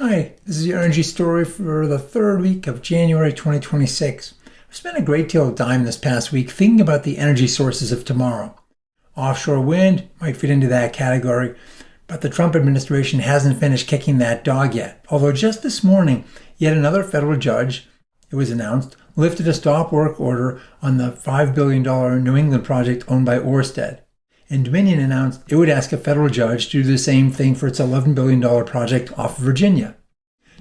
Hi, this is your energy story for the third week of January 2026. I've spent a great deal of time this past week thinking about the energy sources of tomorrow. Offshore wind might fit into that category, but the Trump administration hasn't finished kicking that dog yet. Although just this morning, yet another federal judge, it was announced, lifted a stop work order on the $5 billion New England project owned by Ørsted. And Dominion announced it would ask a federal judge to do the same thing for its $11 billion project off Virginia.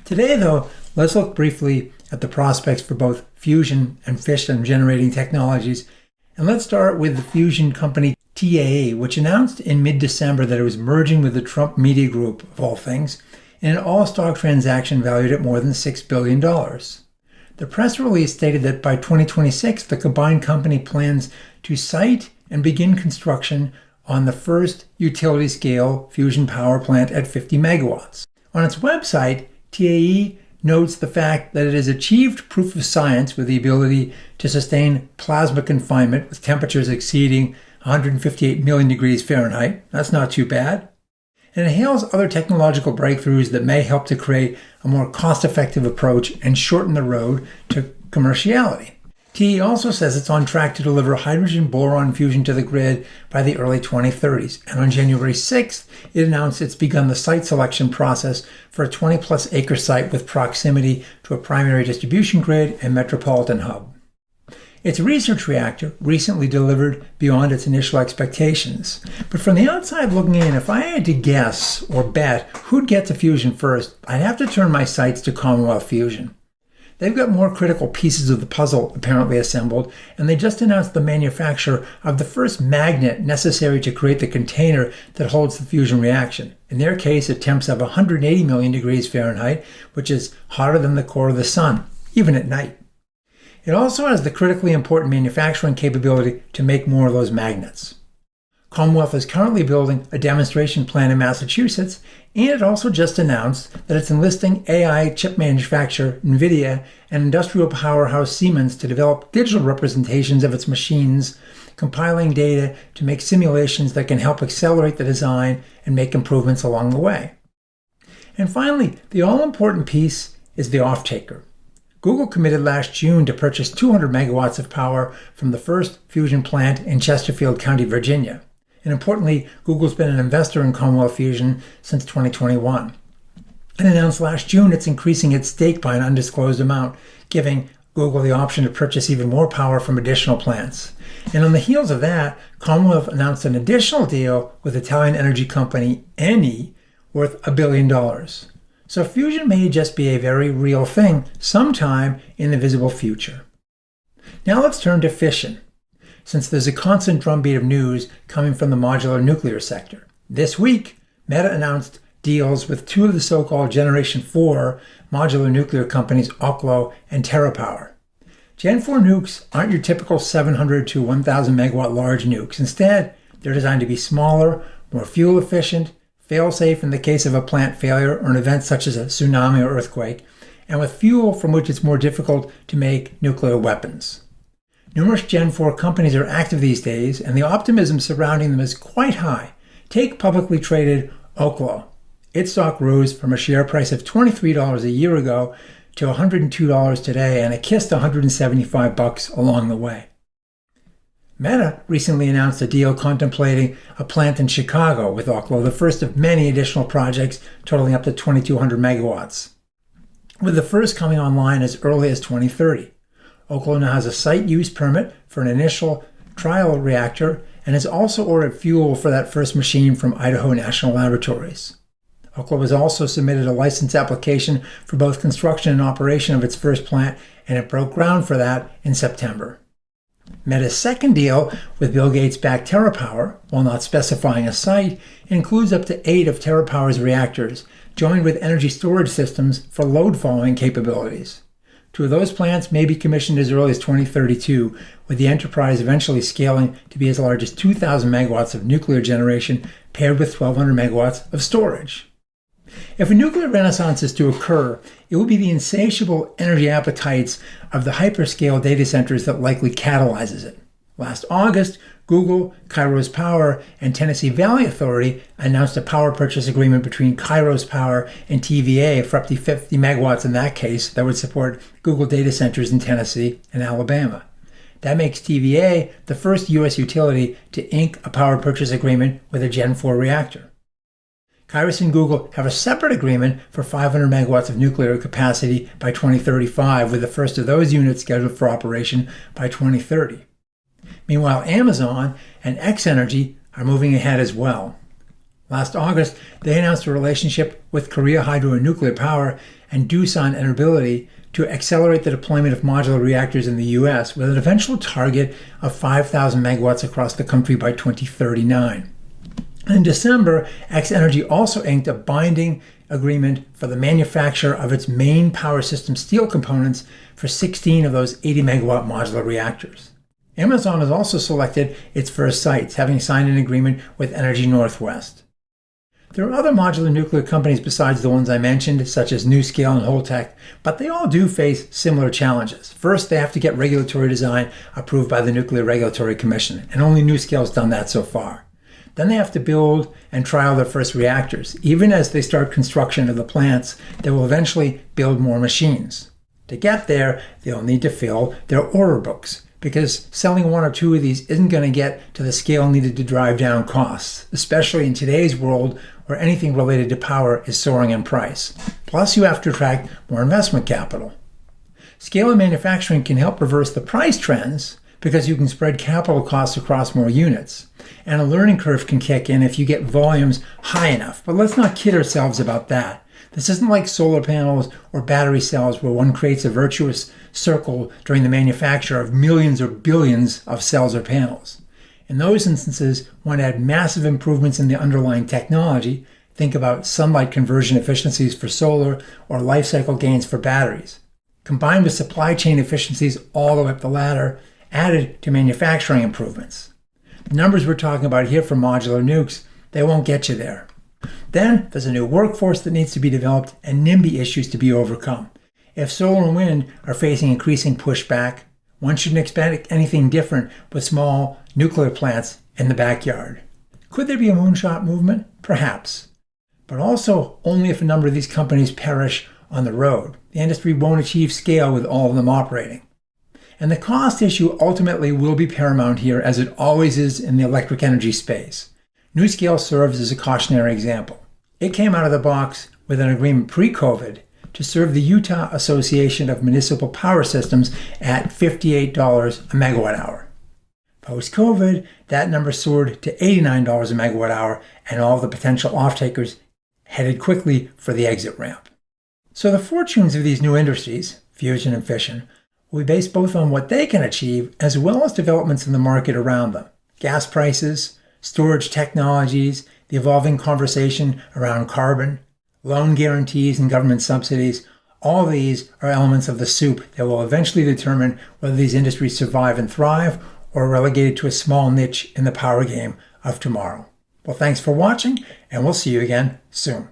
Today, though, let's look briefly at the prospects for both fusion and fission generating technologies. And let's start with the fusion company TAE, which announced in mid-December that it was merging with the Trump Media Group, of all things, in an all-stock transaction valued at more than $6 billion. The press release stated that by 2026, the combined company plans to site and begin construction on the first utility-scale fusion power plant at 50 megawatts. On its website, TAE notes the fact that it has achieved proof of science with the ability to sustain plasma confinement with temperatures exceeding 158 million degrees Fahrenheit. That's not too bad. And it hails other technological breakthroughs that may help to create a more cost-effective approach and shorten the road to commerciality. TAE also says it's on track to deliver hydrogen boron fusion to the grid by the early 2030s. And on January 6th, it announced it's begun the site selection process for a 20-plus acre site with proximity to a primary distribution grid and metropolitan hub. Its research reactor recently delivered beyond its initial expectations. But from the outside looking in, if I had to guess or bet who'd get to fusion first, I'd have to turn my sights to Commonwealth Fusion. They've got more critical pieces of the puzzle apparently assembled, and they just announced the manufacture of the first magnet necessary to create the container that holds the fusion reaction. In their case, at temps of 180 million degrees Fahrenheit, which is hotter than the core of the sun, even at night. It also has the critically important manufacturing capability to make more of those magnets. Commonwealth is currently building a demonstration plant in Massachusetts, and it also just announced that it's enlisting AI chip manufacturer Nvidia and industrial powerhouse Siemens to develop digital representations of its machines, compiling data to make simulations that can help accelerate the design and make improvements along the way. And finally, the all-important piece is the off-taker. Google committed last June to purchase 200 megawatts of power from the first fusion plant in Chesterfield County, Virginia. And importantly, Google's been an investor in Commonwealth Fusion since 2021. And announced last June it's increasing its stake by an undisclosed amount, giving Google the option to purchase even more power from additional plants. And on the heels of that, Commonwealth announced an additional deal with Italian energy company Eni worth $1 billion. So fusion may just be a very real thing sometime in the visible future. Now let's turn to fission, since there's a constant drumbeat of news coming from the modular nuclear sector. This week, Meta announced deals with two of the so-called Generation 4 modular nuclear companies, Oklo and TerraPower. Gen 4 nukes aren't your typical 700 to 1,000 megawatt large nukes. Instead, they're designed to be smaller, more fuel efficient, fail-safe in the case of a plant failure or an event such as a tsunami or earthquake, and with fuel from which it's more difficult to make nuclear weapons. Numerous Gen 4 companies are active these days, and the optimism surrounding them is quite high. Take publicly traded Oklo. Its stock rose from a share price of $23 a year ago to $102 today, and it kissed $175 along the way. Meta recently announced a deal contemplating a plant in Chicago with Oklo, the first of many additional projects totaling up to 2,200 megawatts, with the first coming online as early as 2030. Oklo now has a site use permit for an initial trial reactor and has also ordered fuel for that first machine from Idaho National Laboratories. Oklo has also submitted a license application for both construction and operation of its first plant, and it broke ground for that in September. Meta's second deal with Bill Gates-backed TerraPower, while not specifying a site, includes up to 8 of TerraPower's reactors, joined with energy storage systems for load-following capabilities. 2 of those plants may be commissioned as early as 2032, with the enterprise eventually scaling to be as large as 2,000 megawatts of nuclear generation paired with 1,200 megawatts of storage. If a nuclear renaissance is to occur, it will be the insatiable energy appetites of the hyperscale data centers that likely catalyzes it. Last August, Google, Kairos Power, and Tennessee Valley Authority announced a power purchase agreement between Kairos Power and TVA for up to 50 megawatts in that case that would support Google data centers in Tennessee and Alabama. That makes TVA the first U.S. utility to ink a power purchase agreement with a Gen 4 reactor. Kairos and Google have a separate agreement for 500 megawatts of nuclear capacity by 2035, with the first of those units scheduled for operation by 2030. Meanwhile, Amazon and X-Energy are moving ahead as well. Last August, they announced a relationship with Korea Hydro and Nuclear Power and Doosan Enerbility to accelerate the deployment of modular reactors in the U.S. with an eventual target of 5,000 megawatts across the country by 2039. In December, X-Energy also inked a binding agreement for the manufacture of its main power system steel components for 16 of those 80-megawatt modular reactors. Amazon has also selected its first sites, having signed an agreement with Energy Northwest. There are other modular nuclear companies besides the ones I mentioned, such as NuScale and Holtec, but they all do face similar challenges. First, they have to get regulatory design approved by the Nuclear Regulatory Commission, and only NuScale has done that so far. Then they have to build and trial their first reactors. Even as they start construction of the plants, they will eventually build more machines. To get there, they'll need to fill their order books, because selling one or two of these isn't going to get to the scale needed to drive down costs, especially in today's world where anything related to power is soaring in price. Plus, you have to attract more investment capital. Scale in manufacturing can help reverse the price trends because you can spread capital costs across more units. And a learning curve can kick in if you get volumes high enough. But let's not kid ourselves about that. This isn't like solar panels or battery cells where one creates a virtuous circle during the manufacture of millions or billions of cells or panels. In those instances, one had massive improvements in the underlying technology. Think about sunlight conversion efficiencies for solar or life cycle gains for batteries. Combined with supply chain efficiencies all the way up the ladder, added to manufacturing improvements. The numbers we're talking about here for modular nukes, they won't get you there. Then there's a new workforce that needs to be developed and NIMBY issues to be overcome. If solar and wind are facing increasing pushback, one shouldn't expect anything different with small nuclear plants in the backyard. Could there be a moonshot movement? Perhaps. But also only if a number of these companies perish on the road. The industry won't achieve scale with all of them operating. And the cost issue ultimately will be paramount here, as it always is in the electric energy space. NuScale serves as a cautionary example. It came out of the box with an agreement pre-COVID to serve the Utah Association of Municipal Power Systems at $58 a megawatt hour. Post-COVID, that number soared to $89 a megawatt hour, and all the potential off-takers headed quickly for the exit ramp. So the fortunes of these new industries, fusion and fission, will be based both on what they can achieve as well as developments in the market around them. Gas prices, storage technologies, the evolving conversation around carbon, loan guarantees and government subsidies, all these are elements of the soup that will eventually determine whether these industries survive and thrive or are relegated to a small niche in the power game of tomorrow. Well, thanks for watching, and we'll see you again soon.